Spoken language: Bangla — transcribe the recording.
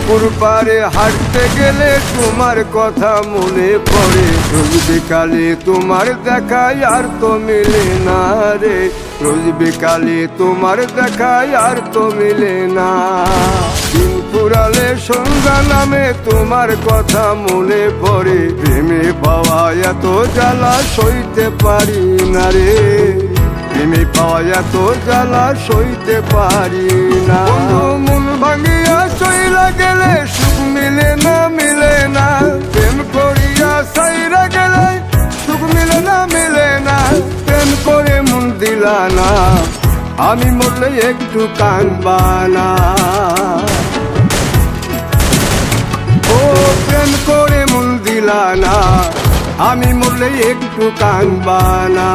পুকুর পাড়ে হাঁটতে গেলে তোমার কথা মনে পড়ে। রোজ বিকালে তোমার দেখায় আর তো মিলে না রে, রোজ বিকালে তোমার দেখায় আর তো মিলে না। দিন ফুরালে সন্ধ্যা নামে তোমার কথা মনে পড়ে। প্রেমে পাওয়া এত জ্বালা সইতে পারি না রে, প্রেমে পাওয়া এত জ্বালা সইতে পারি না। মন ভাঙিয়া চইলা গেলে সুখ মিলে না, মিলে না। প্রেম করিয়া সাইরা গেলে সুখ মিলে না, মিলে না। প্রেম করে মন দিলা না, আমি মরলে একটু কাঁদবা না। ও প্রেম করে মন দিলা না, আমি মরলে একটু কাঁদবা না।